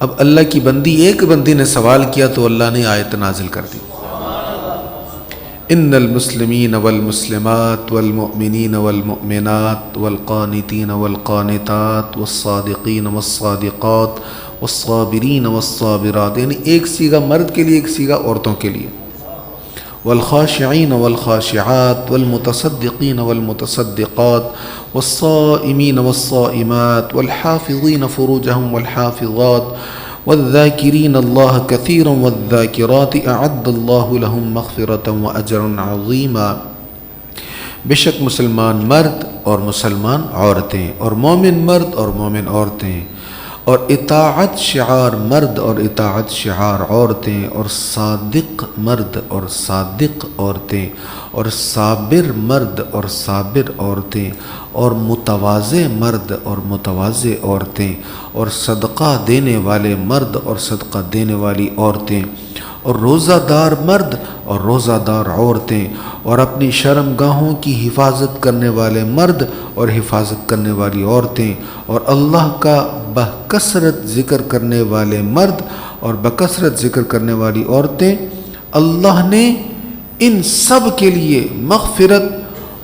اب اللہ کی بندی ایک بندی نے سوال کیا تو اللہ نے آیت نازل کر دی، ان المسلمین والمسلمات والمؤمنین والمؤمنات والقانتین والقانتات والصادقین والصادقات والصابرین والصابرات، یعنی ایک صیغہ مرد کے لیے، ایک صیغہ عورتوں کے لیے، والخاشعین والخاشعات والمتصدقین والمتصدقات والصائمین والصائمات والحافظین فروجہم والحافظات والذاکرین اللہ کثیرا والذاکرات اعد اللہ لہم مغفرۃ واجرا عظیما۔ بے شک مسلمان مرد اور مسلمان عورتیں، اور مومن مرد اور مومن عورتیں، اور اطاعت شعار مرد اور اطاعت شعار عورتیں، اور صادق مرد اور صادق عورتیں، اور صابر مرد اور صابر عورتیں، اور متواضع مرد اور متواضع عورتیں، اور صدقہ دینے والے مرد اور صدقہ دینے والی عورتیں، اور روزہ دار مرد اور روزہ دار عورتیں، اور اپنی شرمگاہوں کی حفاظت کرنے والے مرد اور حفاظت کرنے والی عورتیں، اور اللہ کا بکثرت ذکر کرنے والے مرد اور بکثرت ذکر کرنے والی عورتیں۔ اللہ نے ان سب کے لیے مغفرت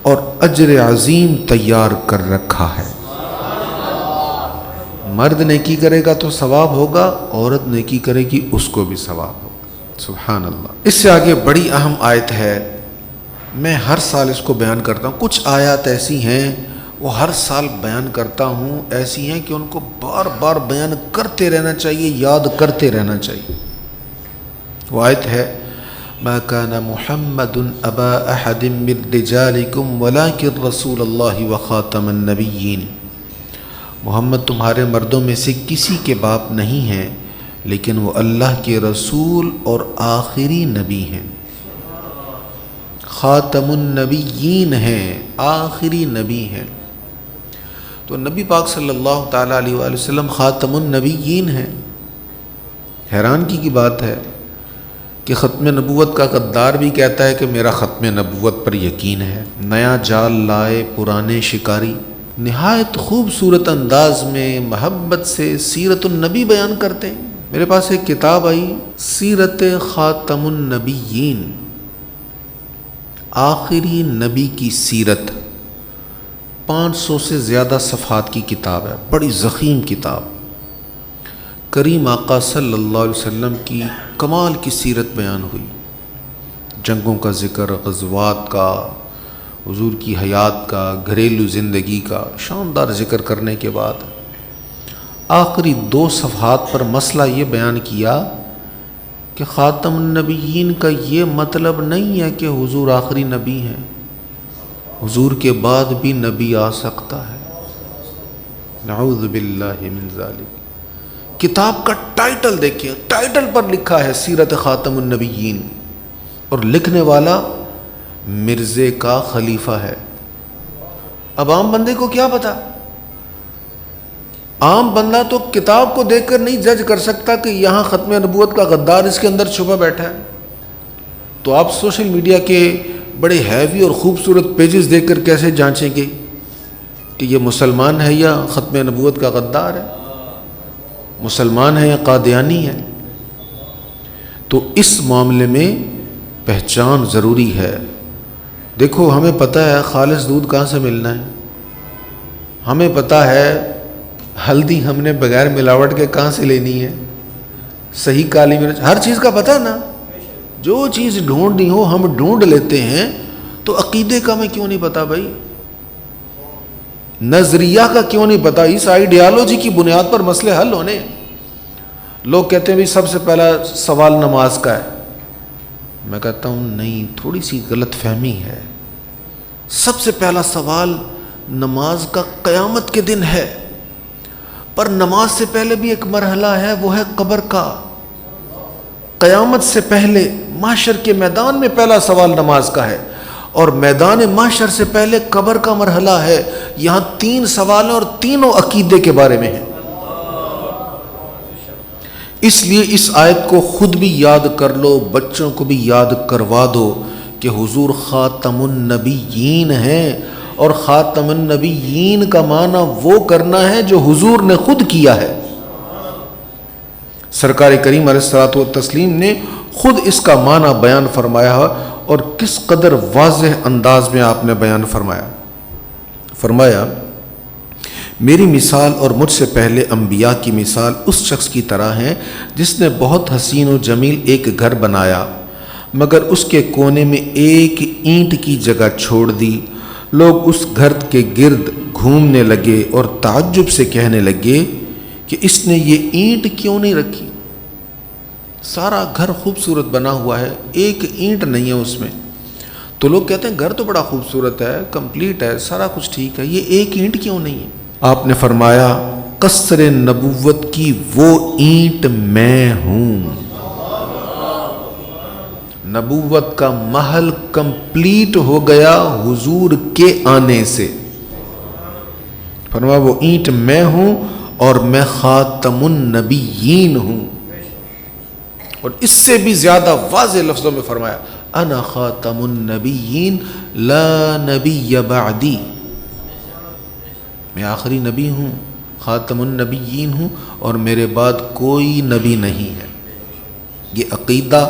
اور اجر عظیم تیار کر رکھا ہے۔ مرد نیکی کرے گا تو ثواب ہوگا، عورت نیکی کرے گی اس کو بھی ثواب ہوگا۔ سبحان اللہ۔ اس سے آگے بڑی اہم آیت ہے، میں ہر سال اس کو بیان کرتا ہوں، کچھ آیات ایسی ہیں وہ ہر سال بیان کرتا ہوں، ایسی ہیں کہ ان کو بار بار بیان کرتے رہنا چاہیے، یاد کرتے رہنا چاہیے۔ وہ آیت ہے ما كان محمد ابا احد من رجالکم ولکن رسول اللہ وخاتم النبیین، محمد تمہارے مردوں میں سے کسی کے باپ نہیں ہیں لیکن وہ اللہ کے رسول اور آخری نبی ہیں، خاتم النبیین ہیں، آخری نبی ہیں۔ تو نبی پاک صلی اللہ تعالیٰ علیہ وآلہ وسلم خاتم النبیین ہیں۔ حیرانگی کی بات ہے کہ ختم نبوت کا غدار بھی کہتا ہے کہ میرا ختم نبوت پر یقین ہے، نیا جال لائے پرانے شکاری، نہایت خوبصورت انداز میں محبت سے سیرت النبی بیان کرتے ہیں۔ میرے پاس ایک کتاب آئی سیرت خاتم النبیین، آخری نبی کی سیرت، 500 سے زیادہ صفحات کی کتاب ہے، بڑی ضخیم کتاب، کریم آقا صلی اللہ علیہ وسلم کی کمال کی سیرت بیان ہوئی، جنگوں کا ذکر، غزوات کا، حضور کی حیات کا، گھریلو زندگی کا شاندار ذکر کرنے کے بعد آخری 2 صفحات پر مسئلہ یہ بیان کیا کہ خاتم النبیین کا یہ مطلب نہیں ہے کہ حضور آخری نبی ہیں، حضور کے بعد بھی نبی آ سکتا ہے، نعوذ باللہ من ذالک۔ کتاب کا ٹائٹل دیکھیں، ٹائٹل پر لکھا ہے سیرت خاتم النبیین، اور لکھنے والا مرزے کا خلیفہ ہے۔ اب عام بندے کو کیا پتا؟ عام بندہ تو کتاب کو دیکھ کر نہیں جج کر سکتا کہ یہاں ختم نبوت کا غدار اس کے اندر چھپا بیٹھا ہے، تو آپ سوشل میڈیا کے بڑے ہیوی اور خوبصورت پیجز دیکھ کر کیسے جانچیں گے کہ یہ مسلمان ہے یا ختم نبوت کا غدار ہے، مسلمان ہے یا قادیانی ہے؟ تو اس معاملے میں پہچان ضروری ہے۔ دیکھو ہمیں پتہ ہے خالص دودھ کہاں سے ملنا ہے، ہمیں پتہ ہے ہلدی ہم نے بغیر ملاوٹ کے کہاں سے لینی ہے، صحیح کالی مرچ، ہر چیز کا پتہ نا، جو چیز ڈھونڈنی ہو ہم ڈھونڈ لیتے ہیں، تو عقیدے کا ہمیں کیوں نہیں پتہ بھائی، نظریہ کا کیوں نہیں پتہ؟ اس آئیڈیالوجی کی بنیاد پر مسئلے حل ہونے۔ لوگ کہتے ہیں بھی سب سے پہلا سوال نماز کا ہے، میں کہتا ہوں نہیں، تھوڑی سی غلط فہمی ہے۔ سب سے پہلا سوال نماز کا قیامت کے دن ہے، پر نماز سے پہلے بھی ایک مرحلہ ہے، وہ ہے قبر کا۔ قیامت سے پہلے محشر کے میدان میں پہلا سوال نماز کا ہے، اور میدان محشر سے پہلے قبر کا مرحلہ ہے۔ یہاں 3 سوال ہیں اور تینوں عقیدے کے بارے میں ہیں۔ اس لیے اس آیت کو خود بھی یاد کر لو، بچوں کو بھی یاد کروا دو کہ حضور خاتم النبیین ہیں، اور خاتم النبیین کا معنی وہ کرنا ہے جو حضور نے خود کیا ہے۔ سرکار کریم علیہ الصلوۃ والتسلیم نے خود اس کا معنی بیان فرمایا اور کس قدر واضح انداز میں آپ نے بیان فرمایا میری مثال اور مجھ سے پہلے انبیاء کی مثال اس شخص کی طرح ہے جس نے بہت حسین و جمیل ایک گھر بنایا مگر اس کے کونے میں ایک اینٹ کی جگہ چھوڑ دی۔ لوگ اس گھر کے گرد گھومنے لگے اور تعجب سے کہنے لگے کہ اس نے یہ اینٹ کیوں نہیں رکھی؟ سارا گھر خوبصورت بنا ہوا ہے، ایک اینٹ نہیں ہے اس میں۔ تو لوگ کہتے ہیں گھر تو بڑا خوبصورت ہے، کمپلیٹ ہے، سارا کچھ ٹھیک ہے، یہ ایک اینٹ کیوں نہیں ہے؟ آپ نے فرمایا قصر نبوت کی وہ اینٹ میں ہوں۔ نبوت کا محل کمپلیٹ ہو گیا حضور کے آنے سے۔ فرمایا وہ اینٹ میں ہوں اور میں خاتم النبیین ہوں، اور اس سے بھی زیادہ واضح لفظوں میں فرمایا انا خاتم النبیین لا نبی بعدی، میں آخری نبی ہوں، خاتم النبیین ہوں، اور میرے بعد کوئی نبی نہیں ہے۔ یہ عقیدہ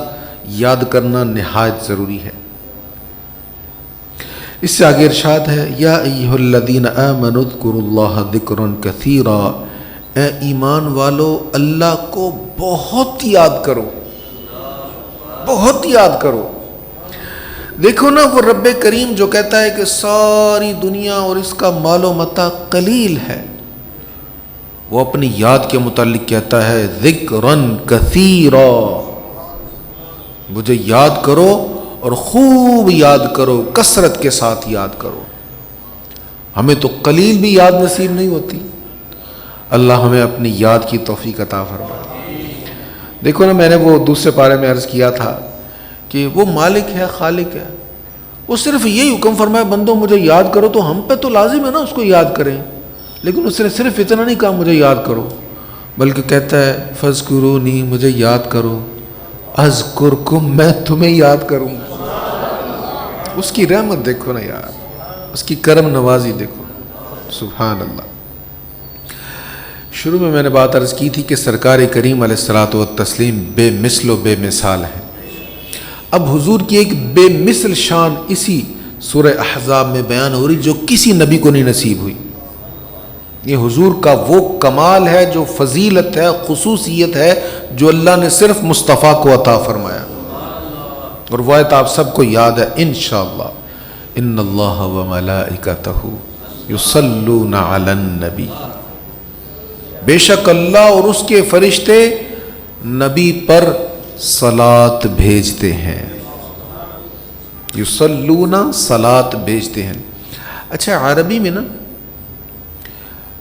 یاد کرنا نہایت ضروری ہے۔ اس سے آگے ارشاد ہے یا ایھا الذین آمنوا اذکروا اللہ ذکرا کثیرا، اے ایمان والو اللہ کو بہت یاد کرو، بہت یاد کرو۔ دیکھو نا وہ رب کریم جو کہتا ہے کہ ساری دنیا اور اس کا مال و متاع قلیل ہے، وہ اپنی یاد کے متعلق کہتا ہے ذکرا کثیرا، مجھے یاد کرو اور خوب یاد کرو، کثرت کے ساتھ یاد کرو۔ ہمیں تو قلیل بھی یاد نصیب نہیں ہوتی، اللہ ہمیں اپنی یاد کی توفیق عطا فرمائے۔ دیکھو نا میں نے وہ دوسرے پارے میں عرض کیا تھا کہ وہ مالک ہے، خالق ہے، وہ صرف یہی حکم فرمائے بندوں مجھے یاد کرو، تو ہم پہ تو لازم ہے نا اس کو یاد کریں، لیکن اس نے صرف اتنا نہیں کہا مجھے یاد کرو، بلکہ کہتا ہے فاذکرونی، مجھے یاد کرو، اذکرکم، میں تمہیں یاد کروں۔ اس کی رحمت دیکھو نا یار، اس کی کرم نوازی دیکھو، سبحان اللہ۔ شروع میں نے بات عرض کی تھی کہ سرکار کریم علیہ الصلوۃ والتسلیم بے مثل و بے مثال ہے۔ اب حضور کی ایک بے مثل شان اسی سورہ احزاب میں بیان ہو رہی جو کسی نبی کو نہیں نصیب ہوئی۔ یہ حضور کا وہ کمال ہے، جو فضیلت ہے، خصوصیت ہے، جو اللہ نے صرف مصطفیٰ کو عطا فرمایا، اور وہ آیت آپ سب کو یاد ہے انشاءاللہ، ان اللہ وملائکتہ یصلون علی النبی، بے شک اللہ اور اس کے فرشتے نبی پر صلاۃ بھیجتے ہیں، یصلون، صلاۃ بھیجتے ہیں۔ اچھا عربی میں نا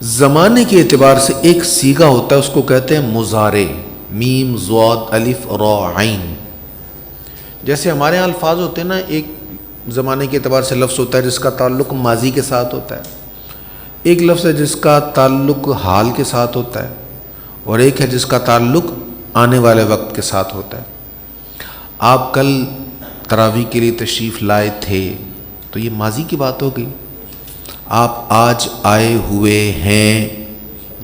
زمانے کے اعتبار سے ایک صیغہ ہوتا ہے، اس کو کہتے ہیں مضارع، میم ضاد الف را عین۔ جیسے ہمارے ہاں الفاظ ہوتے ہیں نا، ایک زمانے کے اعتبار سے لفظ ہوتا ہے جس کا تعلق ماضی کے ساتھ ہوتا ہے، ایک لفظ ہے جس کا تعلق حال کے ساتھ ہوتا ہے، اور ایک ہے جس کا تعلق آنے والے وقت کے ساتھ ہوتا ہے۔ آپ کل تراویح کے لیے تشریف لائے تھے تو یہ ماضی کی بات ہو گئی، آپ آج آئے ہوئے ہیں،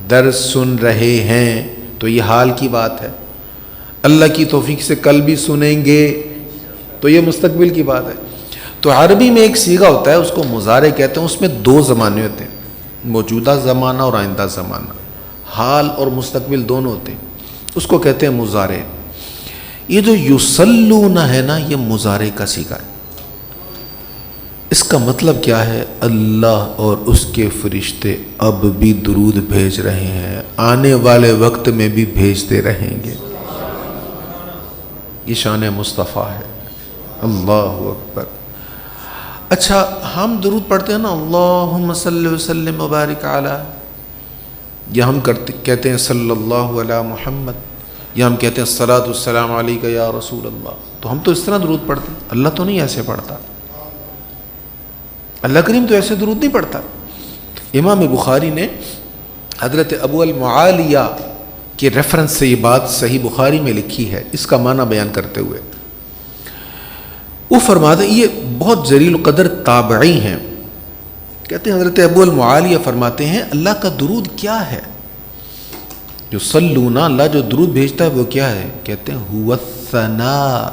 درس سن رہے ہیں، تو یہ حال کی بات ہے۔ اللہ کی توفیق سے کل بھی سنیں گے تو یہ مستقبل کی بات ہے۔ تو عربی میں ایک صیغہ ہوتا ہے، اس کو مضارع کہتے ہیں، اس میں دو زمانے ہوتے ہیں، موجودہ زمانہ اور آئندہ زمانہ، حال اور مستقبل دونوں ہوتے ہیں، اس کو کہتے ہیں مضارع۔ یہ جو یصلون ہے نا، یہ مضارع کا صیغہ ہے۔ اس کا مطلب کیا ہے؟ اللہ اور اس کے فرشتے اب بھی درود بھیج رہے ہیں، آنے والے وقت میں بھی بھیجتے رہیں گے۔ یہ شان مصطفیٰ ہے، اللہ اکبر۔ اچھا ہم درود پڑھتے ہیں نا، اللہم صلی وسلم وبارک علی، یا ہم کہتے ہیں صلی اللہ علی محمد، یا ہم کہتے ہیں الصلاۃ والسلام علیک یا رسول اللہ، تو ہم تو اس طرح درود پڑھتے ہیں، اللہ تو نہیں ایسے پڑھتا، اللہ کریم تو ایسے درود نہیں پڑھتا۔ امام بخاری نے حضرت ابو المعالیہ کے ریفرنس سے یہ بات صحیح بخاری میں لکھی ہے، اس کا معنی بیان کرتے ہوئے وہ فرماتے ہیں، یہ بہت جلیل القدر تابعی ہیں، کہتے ہیں حضرت ابو المعالیہ فرماتے ہیں اللہ کا درود کیا ہے؟ جو صلونا اللہ جو درود بھیجتا ہے وہ کیا ہے؟ کہتے ہیں هو الثناء،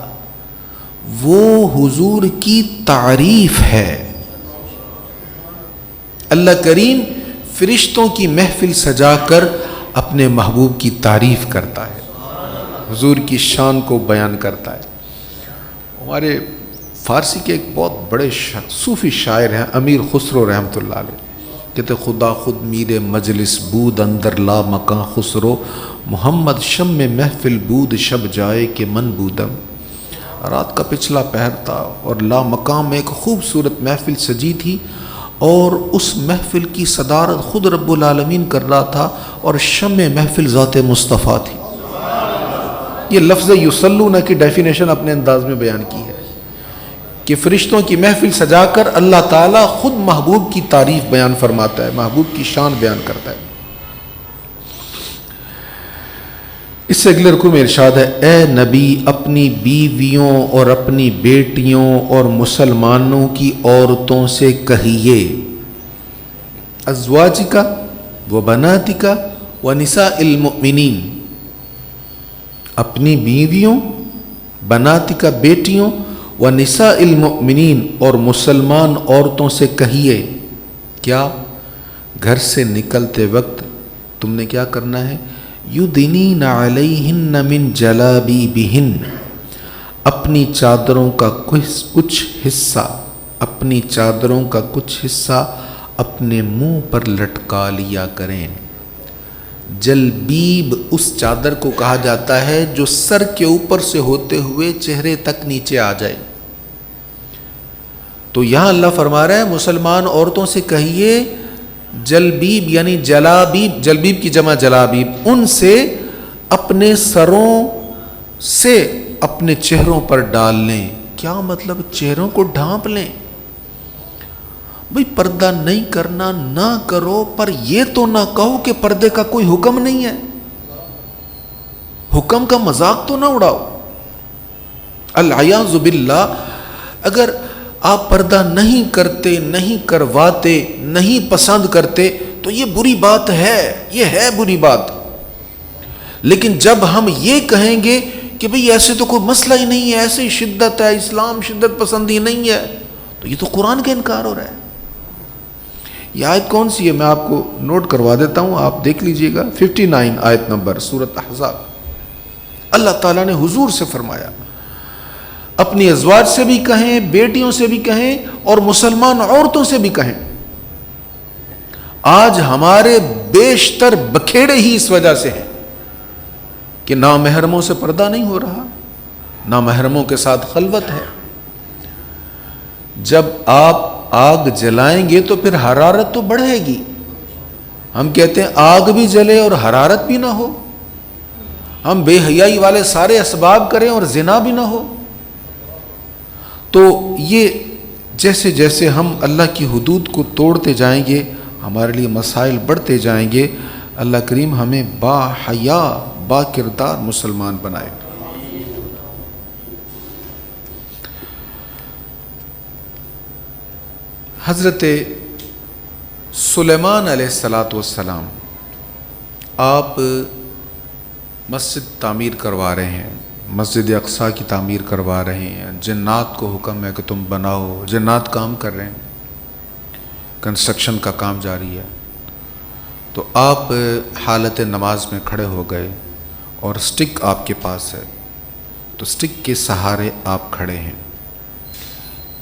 وہ حضور کی تعریف ہے۔ اللہ کریم فرشتوں کی محفل سجا کر اپنے محبوب کی تعریف کرتا ہے، حضور کی شان کو بیان کرتا ہے۔ ہمارے فارسی کے ایک بہت بڑے صوفی شاعر ہیں امیر خسرو رحمۃ اللہ علیہ، کہتے خدا خود میر مجلس بود اندر لا مکان خسرو، محمد شم محفل بود شب جائے کہ من بودم۔ رات کا پچھلا پہر تھا اور لا مقام میں ایک خوبصورت محفل سجی تھی، اور اس محفل کی صدارت خود رب العالمین کر رہا تھا، اور شم محفل ذات مصطفیٰ تھی۔ یہ لفظ یصلون کی ڈیفینیشن اپنے انداز میں بیان کی ہے کہ فرشتوں کی محفل سجا کر اللہ تعالیٰ خود محبوب کی تعریف بیان فرماتا ہے، محبوب کی شان بیان کرتا ہے۔ اس سے اگلے رکوع میں ارشاد ہے، اے نبی اپنی بیویوں اور اپنی بیٹیوں اور مسلمانوں کی عورتوں سے کہیے، ازواجکا و بناتکا و نساء المؤمنین، اپنی بیویوں، بناتکا بیٹیوں، و نساء المؤمنین اور مسلمان عورتوں سے کہیے، کیا؟ گھر سے نکلتے وقت تم نے کیا کرنا ہے؟ یدنین علیہن من جلابیبہن، اپنی چادروں کا کچھ حصہ، اپنی چادروں کا کچھ حصہ اپنے منہ پر لٹکا لیا کریں۔ جلبیب اس چادر کو کہا جاتا ہے جو سر کے اوپر سے ہوتے ہوئے چہرے تک نیچے آ جائے۔ تو یہاں اللہ فرما رہا ہے مسلمان عورتوں سے کہیے جلبیب یعنی جلابیب، جلبیب کی جمع جلابیب، ان سے اپنے سروں سے اپنے چہروں پر ڈال لیں۔ کیا مطلب؟ چہروں کو ڈھانپ لیں۔ بھئی پردہ نہیں کرنا نہ کرو، پر یہ تو نہ کہو کہ پردے کا کوئی حکم نہیں ہے، حکم کا مذاق تو نہ اڑاؤ۔ العیاذ باللہ، اگر آپ پردہ نہیں کرتے، نہیں کرواتے، نہیں پسند کرتے تو یہ بری بات ہے، یہ ہے بری بات۔ لیکن جب ہم یہ کہیں گے کہ بھئی ایسے تو کوئی مسئلہ ہی نہیں ہے، ایسے ہی شدت ہے، اسلام شدت پسندی نہیں ہے، تو یہ تو قرآن کا انکار ہو رہا ہے۔ یہ آیت کون سی ہے؟ میں آپ کو نوٹ کروا دیتا ہوں، آپ دیکھ لیجئے گا۔ 59 آیت نمبر سورۃ احزاب۔ اللہ تعالیٰ نے حضور سے فرمایا اپنی ازواج سے بھی کہیں، بیٹیوں سے بھی کہیں، اور مسلمان عورتوں سے بھی کہیں۔ آج ہمارے بیشتر بکھیڑے ہی اس وجہ سے ہیں کہ نامحرموں سے پردہ نہیں ہو رہا، نامحرموں کے ساتھ خلوت ہے۔ جب آپ آگ جلائیں گے تو پھر حرارت تو بڑھے گی۔ ہم کہتے ہیں آگ بھی جلے اور حرارت بھی نہ ہو، ہم بے حیائی والے سارے اسباب کریں اور زنا بھی نہ ہو۔ تو یہ جیسے جیسے ہم اللہ کی حدود کو توڑتے جائیں گے ہمارے لیے مسائل بڑھتے جائیں گے۔ اللہ کریم ہمیں با حیا با کردار مسلمان بنائے۔ حضرت سلیمان علیہ السلام آپ مسجد تعمیر کروا رہے ہیں، مسجد اقصیٰ کی تعمیر کروا رہے ہیں، جنات کو حکم ہے کہ تم بناؤ، جنات کام کر رہے ہیں، کنسٹرکشن کا کام جاری ہے۔ تو آپ حالت نماز میں کھڑے ہو گئے اور سٹک آپ کے پاس ہے، تو سٹک کے سہارے آپ کھڑے ہیں۔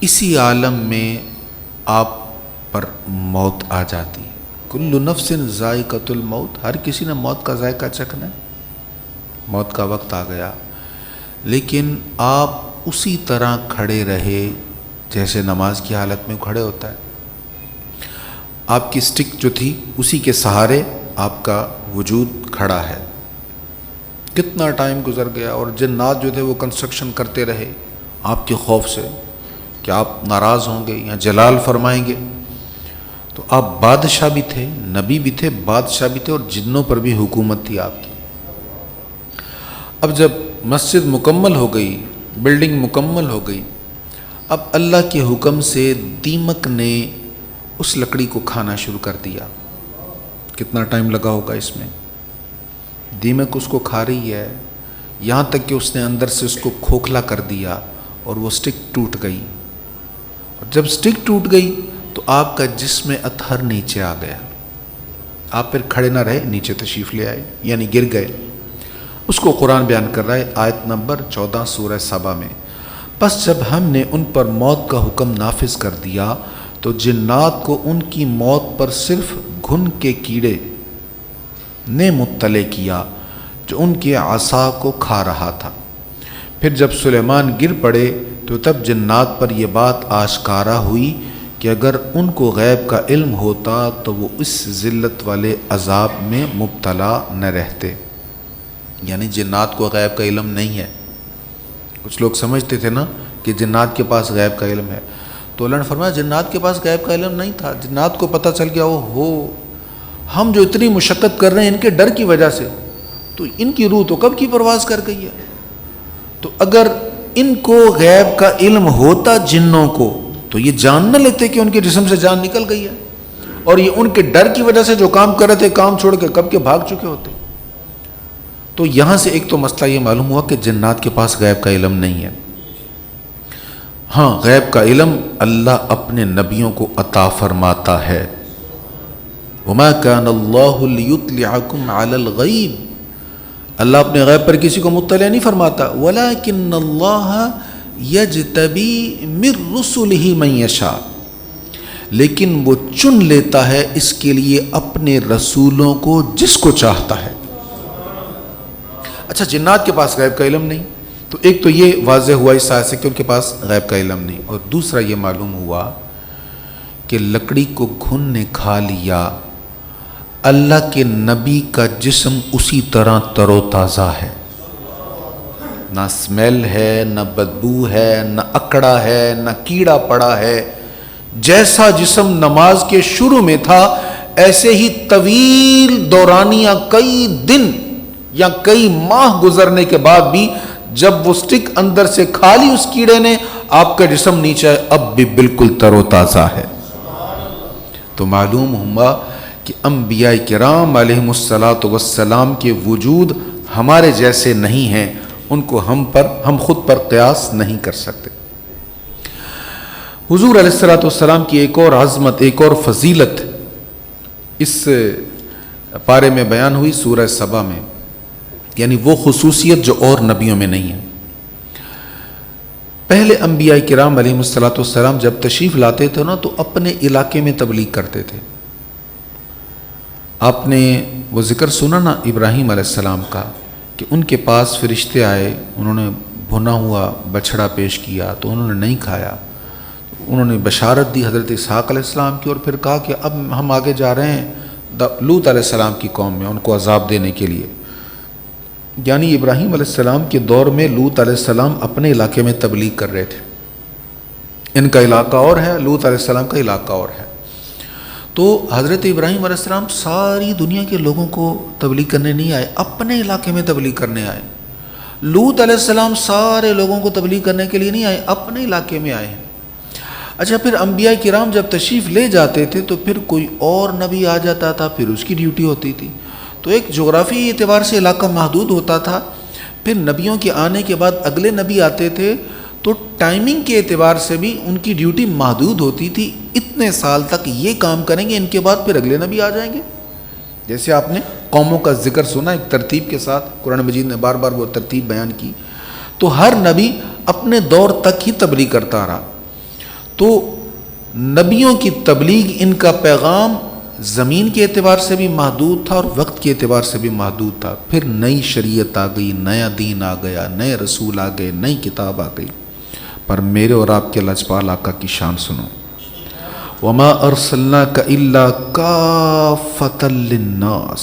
اسی عالم میں آپ پر موت آ جاتی ہے۔ کل نفس ذائقۃ الموت، ہر کسی نے موت کا ذائقہ چکھنا ہے، موت کا وقت آ گیا، لیکن آپ اسی طرح کھڑے رہے جیسے نماز کی حالت میں کھڑے ہوتا ہے۔ آپ کی سٹک جو تھی اسی کے سہارے آپ کا وجود کھڑا ہے۔ کتنا ٹائم گزر گیا اور جنات جو تھے وہ کنسٹرکشن کرتے رہے آپ کے خوف سے کہ آپ ناراض ہوں گے یا جلال فرمائیں گے۔ تو آپ بادشاہ بھی تھے، نبی بھی تھے، بادشاہ بھی تھے، اور جنوں پر بھی حکومت تھی آپ کی۔ اب جب مسجد مکمل ہو گئی، بلڈنگ مکمل ہو گئی، اب اللہ کے حکم سے دیمک نے اس لکڑی کو کھانا شروع کر دیا۔ کتنا ٹائم لگا ہوگا اس میں؟ دیمک اس کو کھا رہی ہے، یہاں تک کہ اس نے اندر سے اس کو کھوکھلا کر دیا اور وہ سٹک ٹوٹ گئی. اور جب سٹک ٹوٹ گئی تو آپ کا جسم اطہر نیچے آ گیا. آپ پھر کھڑے نہ رہے، نیچے تشریف لے آئے، یعنی گر گئے. اس کو قرآن بیان کر رہا ہے آیت نمبر 14 سورہ سبا میں. پس جب ہم نے ان پر موت کا حکم نافذ کر دیا تو جنات کو ان کی موت پر صرف گھن کے کیڑے نے مطلع کیا جو ان کے عصا کو کھا رہا تھا. پھر جب سلیمان گر پڑے تو تب جنات پر یہ بات آشکارا ہوئی کہ اگر ان کو غیب کا علم ہوتا تو وہ اس ذلت والے عذاب میں مبتلا نہ رہتے. یعنی جنات کو غیب کا علم نہیں ہے. کچھ لوگ سمجھتے تھے نا کہ جنات کے پاس غیب کا علم ہے، تو اللہ نے فرمایا جنات کے پاس غیب کا علم نہیں تھا. جنات کو پتہ چل گیا ہم جو اتنی مشقت کر رہے ہیں ان کے ڈر کی وجہ سے، تو ان کی روح تو کب کی پرواز کر گئی ہے. تو اگر ان کو غیب کا علم ہوتا جنوں کو تو یہ جان نہ لیتے کہ ان کے جسم سے جان نکل گئی ہے، اور یہ ان کے ڈر کی وجہ سے جو کام کر رہے تھے کام چھوڑ کے کب کے بھاگ چکے ہوتے. تو یہاں سے ایک تو مسئلہ یہ معلوم ہوا کہ جنات کے پاس غیب کا علم نہیں ہے. ہاں، غیب کا علم اللہ اپنے نبیوں کو عطا فرماتا ہے. وما كان الله ليطلعكم على الغیب، اللہ اپنے غیب پر کسی کو مطلع نہیں فرماتا. ولكن الله يجتبي من رسله من يشاء، لیکن وہ چن لیتا ہے اس کے لیے اپنے رسولوں کو جس کو چاہتا ہے. اچھا، جنات کے پاس غیب کا علم نہیں، تو ایک تو یہ واضح ہوا اس آیت سے کہ ان کے پاس غیب کا علم نہیں. اور دوسرا یہ معلوم ہوا کہ لکڑی کو گھن نے کھا لیا، اللہ کے نبی کا جسم اسی طرح تر و تازہ ہے، نہ اسمیل ہے، نہ بدبو ہے، نہ اکڑا ہے، نہ کیڑا پڑا ہے. جیسا جسم نماز کے شروع میں تھا ایسے ہی طویل دورانیہ کئی دن یا کئی ماہ گزرنے کے بعد بھی جب وہ سٹک اندر سے کھا لی اس کیڑے نے، آپ کا جسم نیچے اب بھی بالکل تر و تازہ ہے. تو معلوم ہوا کہ انبیاء کرام علیہم الصلاۃ والسلام کے وجود ہمارے جیسے نہیں ہیں، ان کو ہم خود پر قیاس نہیں کر سکتے. حضور علیہ الصلاۃ والسلام کی ایک اور عظمت، ایک اور فضیلت اس پارے میں بیان ہوئی سورہ سبا میں، یعنی وہ خصوصیت جو اور نبیوں میں نہیں ہے. پہلے انبیاء کرام علیہم الصلاۃ والسلام جب تشریف لاتے تھے نا تو اپنے علاقے میں تبلیغ کرتے تھے. آپ نے وہ ذکر سنا نا ابراہیم علیہ السلام کا کہ ان کے پاس فرشتے آئے، انہوں نے بھنا ہوا بچھڑا پیش کیا تو انہوں نے نہیں کھایا. انہوں نے بشارت دی حضرت اسحاق علیہ السلام کی، اور پھر کہا کہ اب ہم آگے جا رہے ہیں لوط علیہ السلام کی قوم میں ان کو عذاب دینے کے لیے. یعنی ابراہیم علیہ السلام کے دور میں لوط علیہ السلام اپنے علاقے میں تبلیغ کر رہے تھے. ان کا علاقہ اور ہے، لوط علیہ السلام کا علاقہ اور ہے. تو حضرت ابراہیم علیہ السلام ساری دنیا کے لوگوں کو تبلیغ کرنے نہیں آئے، اپنے علاقے میں تبلیغ کرنے آئے. لوط علیہ السلام سارے لوگوں کو تبلیغ کرنے کے لیے نہیں آئے، اپنے علاقے میں آئے ہیں. اچھا، پھر انبیاء کرام جب تشریف لے جاتے تھے تو پھر کوئی اور نبی آ جاتا تھا، پھر اس کی ڈیوٹی ہوتی تھی. تو ایک جغرافی اعتبار سے علاقہ محدود ہوتا تھا. پھر نبیوں کے آنے کے بعد اگلے نبی آتے تھے تو ٹائمنگ کے اعتبار سے بھی ان کی ڈیوٹی محدود ہوتی تھی. اتنے سال تک یہ کام کریں گے، ان کے بعد پھر اگلے نبی آ جائیں گے. جیسے آپ نے قوموں کا ذکر سنا ایک ترتیب کے ساتھ، قرآن مجید نے بار بار وہ ترتیب بیان کی. تو ہر نبی اپنے دور تک ہی تبلیغ کرتا رہا. تو نبیوں کی تبلیغ، ان کا پیغام زمین کے اعتبار سے بھی محدود تھا اور وقت کے اعتبار سے بھی محدود تھا. پھر نئی شریعت آ گئی، نیا دین آ گیا، نئے رسول آ گئے، نئی کتاب آ گئی. پر میرے اور آپ کے لجپال آقا کی شان سنو. وما ارسلناک الا کافۃ للناس،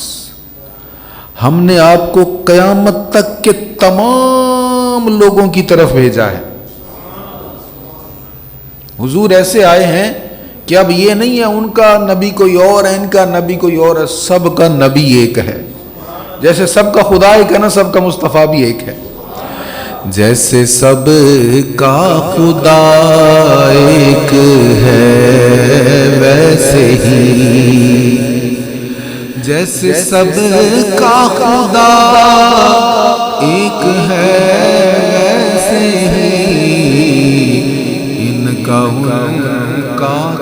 ہم نے آپ کو قیامت تک کے تمام لوگوں کی طرف بھیجا ہے. حضور ایسے آئے ہیں کہ اب یہ نہیں ہے ان کا نبی کوئی اور ہے، ان کا نبی کوئی اور ہے، سب کا نبی ایک ہے. جیسے سب کا خدا ایک ہے نا، سب کا مصطفیٰ بھی ایک ہے. جیسے سب کا خدا ایک ہے ویسے ہی جیسے سب کا خدا ایک ہے ویسے ہی ان کا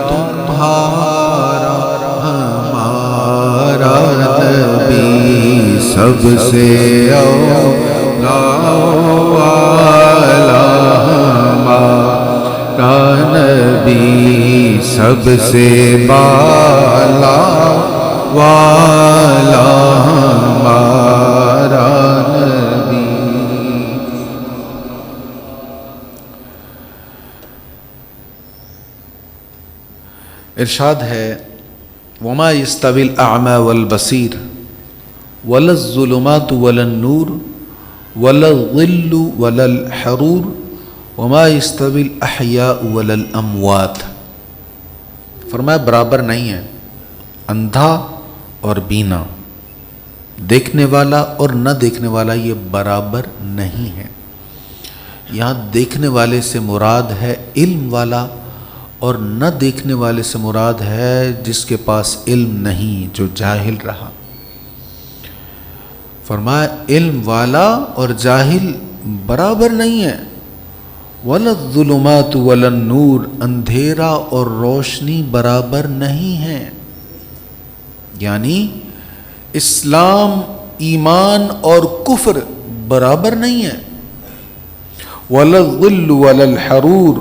تمہارا ہمارا نبی سب سے اولا والا ہمارا نبی سب سے بالا والا ہمارا نبی. ارشاد ہے وما يستوي الاعمى والبصير ولا الظلمات ولا النور ولا الظل ولا الحرور وما يستوي الاحياء ولا الاموات. فرمایا برابر نہیں ہے اندھا اور بینا، دیکھنے والا اور نہ دیکھنے والا، یہ برابر نہیں ہے. یہاں دیکھنے والے سے مراد ہے علم والا اور نہ دیکھنے والے سے مراد ہے جس کے پاس علم نہیں، جو جاہل رہا. فرمایا علم والا اور جاہل برابر نہیں ہے. وَلَا الظُّلُمَاتُ وَلَا النُّورُ، اندھیرا اور روشنی برابر نہیں ہے. یعنی اسلام، ایمان اور کفر برابر نہیں ہے. وَلَا الظِّلُّ وَلَا الْحَرُورُ،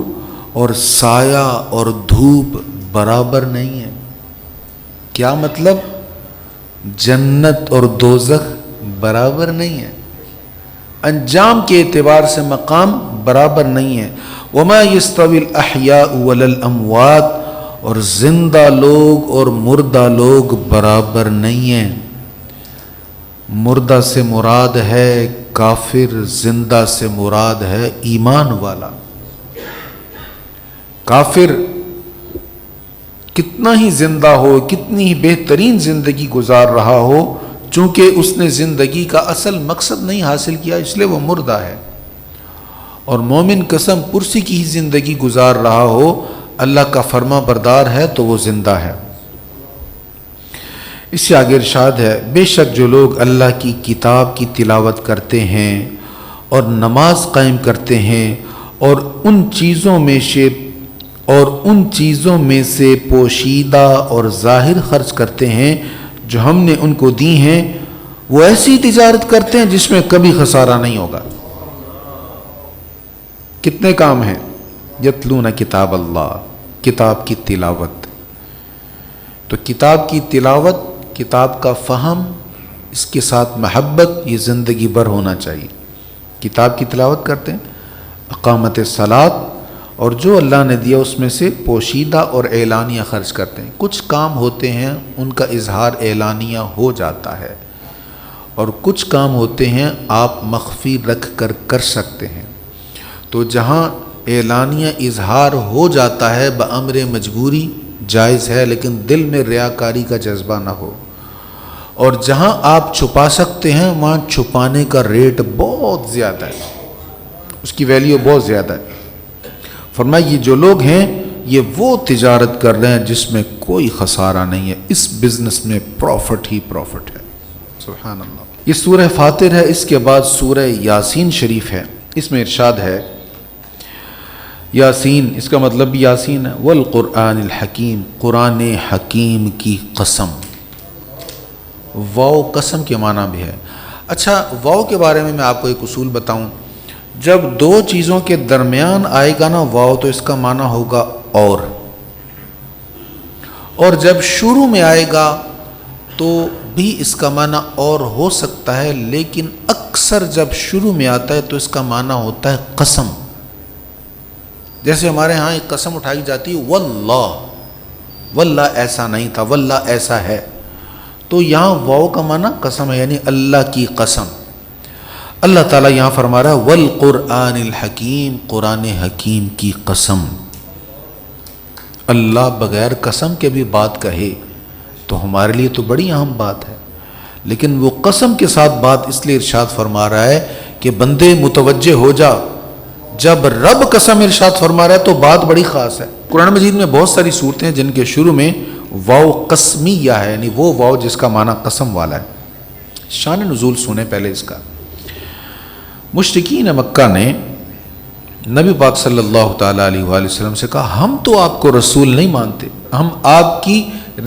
اور سایہ اور دھوپ برابر نہیں ہے. کیا مطلب؟ جنت اور دوزخ برابر نہیں ہے، انجام کے اعتبار سے مقام برابر نہیں ہے. وما يستوي الاحیاء ولا الاموات، اور زندہ لوگ اور مردہ لوگ برابر نہیں ہیں. مردہ سے مراد ہے کافر، زندہ سے مراد ہے ایمان والا. کافر کتنا ہی زندہ ہو، کتنی ہی بہترین زندگی گزار رہا ہو، چونکہ اس نے زندگی کا اصل مقصد نہیں حاصل کیا اس لیے وہ مردہ ہے. اور مومن قسم پرسی کی ہی زندگی گزار رہا ہو، اللہ کا فرما بردار ہے تو وہ زندہ ہے. اس سے آگے ارشاد ہے بے شک جو لوگ اللہ کی کتاب کی تلاوت کرتے ہیں اور نماز قائم کرتے ہیں اور ان چیزوں میں سے پوشیدہ اور ظاہر خرچ کرتے ہیں جو ہم نے ان کو دی ہیں، وہ ایسی تجارت کرتے ہیں جس میں کبھی خسارہ نہیں ہوگا. کتنے کام ہیں؟ یتلون کتاب اللہ، کتاب کی تلاوت. تو کتاب کی تلاوت، کتاب کا فہم، اس کے ساتھ محبت، یہ زندگی بھر ہونا چاہیے. کتاب کی تلاوت کرتے ہیں، اقامت صلاۃ، اور جو اللہ نے دیا اس میں سے پوشیدہ اور اعلانیہ خرچ کرتے ہیں. کچھ کام ہوتے ہیں ان کا اظہار اعلانیہ ہو جاتا ہے، اور کچھ کام ہوتے ہیں آپ مخفی رکھ کر سکتے ہیں. تو جہاں اعلانیہ اظہار ہو جاتا ہے بامر مجبوری جائز ہے، لیکن دل میں ریاکاری کا جذبہ نہ ہو. اور جہاں آپ چھپا سکتے ہیں وہاں چھپانے کا ریٹ بہت زیادہ ہے، اس کی ویلیو بہت زیادہ ہے. فرمایا یہ جو لوگ ہیں یہ وہ تجارت کر رہے ہیں جس میں کوئی خسارہ نہیں ہے، اس بزنس میں پروفٹ ہی پروفٹ ہے. سبحان اللہ. یہ سورہ فاطر ہے. اس کے بعد سورہ یاسین شریف ہے. اس میں ارشاد ہے یاسین، اس کا مطلب بھی یاسین ہے. والقرآن الحکیم، قرآن حکیم کی قسم. واو قسم کے معنی بھی ہے. اچھا، واو کے بارے میں آپ کو ایک اصول بتاؤں. جب دو چیزوں کے درمیان آئے گا نا واو، تو اس کا معنی ہوگا اور جب شروع میں آئے گا تو بھی اس کا معنی اور ہو سکتا ہے، لیکن اکثر جب شروع میں آتا ہے تو اس کا معنی ہوتا ہے قسم. جیسے ہمارے ہاں ایک قسم اٹھائی جاتی ہے واللہ، واللہ ایسا نہیں تھا، واللہ ایسا ہے. تو یہاں واو کا معنی قسم ہے، یعنی اللہ کی قسم. اللہ تعالیٰ یہاں فرما رہا ہے والقرآن الحکیم، قرآن حکیم کی قسم. اللہ بغیر قسم کے بھی بات کہے تو ہمارے لیے تو بڑی اہم بات ہے، لیکن وہ قسم کے ساتھ بات اس لیے ارشاد فرما رہا ہے کہ بندے متوجہ ہو جا. جب رب قسم ارشاد فرما رہا ہے تو بات بڑی خاص ہے. قرآن مجید میں بہت ساری صورتیں ہیں جن کے شروع میں واو قسمیہ ہے، یعنی وہ واو جس کا معنی قسم والا ہے۔ شان نزول سنیں پہلے اس کا۔ مشرکین مکہ نے نبی پاک صلی اللہ تعالیٰ علیہ وآلہ وسلم سے کہا ہم تو آپ کو رسول نہیں مانتے، ہم آپ کی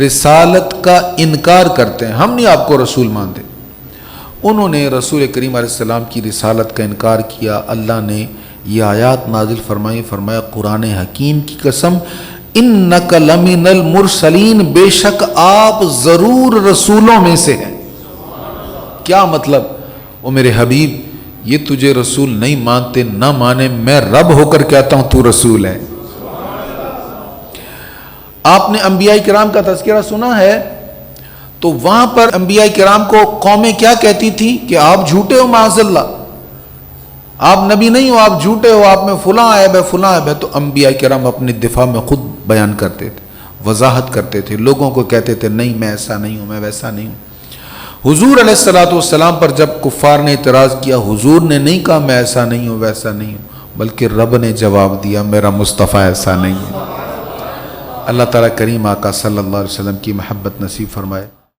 رسالت کا انکار کرتے ہیں، ہم نہیں آپ کو رسول مانتے۔ انہوں نے رسول کریم علیہ السلام کی رسالت کا انکار کیا۔ اللہ نے یہ آیات نازل فرمایا قرآن حکیم کی قسم انک لمن المرسلین، بے شک آپ ضرور رسولوں میں سے ہیں۔ کیا مطلب؟ او میرے حبیب یہ تجھے رسول نہیں مانتے، نہ مانے، میں رب ہو کر کہتا ہوں تو رسول ہے۔ آپ نے انبیاء کرام کا تذکرہ سنا ہے، تو وہاں پر انبیاء کرام کو قومیں کیا کہتی تھی کہ آپ جھوٹے ہو، معاذ اللہ، آپ نبی نہیں ہو، آپ جھوٹے ہو، آپ میں فلاں عیب ہے، فلاں عیب ہے۔ تو انبیاء کرام اپنے دفاع میں خود بیان کرتے تھے، وضاحت کرتے تھے، لوگوں کو کہتے تھے نہیں میں ایسا نہیں ہوں، میں ویسا نہیں ہوں۔ حضور علیہ السلام پر جب کفار نے اعتراض کیا، حضور نے نہیں کہا میں ایسا نہیں ہوں ویسا نہیں ہوں، بلکہ رب نے جواب دیا میرا مصطفیٰ ایسا نہیں ہے۔ اللہ تعالیٰ کریم آقا صلی اللہ علیہ وسلم کی محبت نصیب فرمائے۔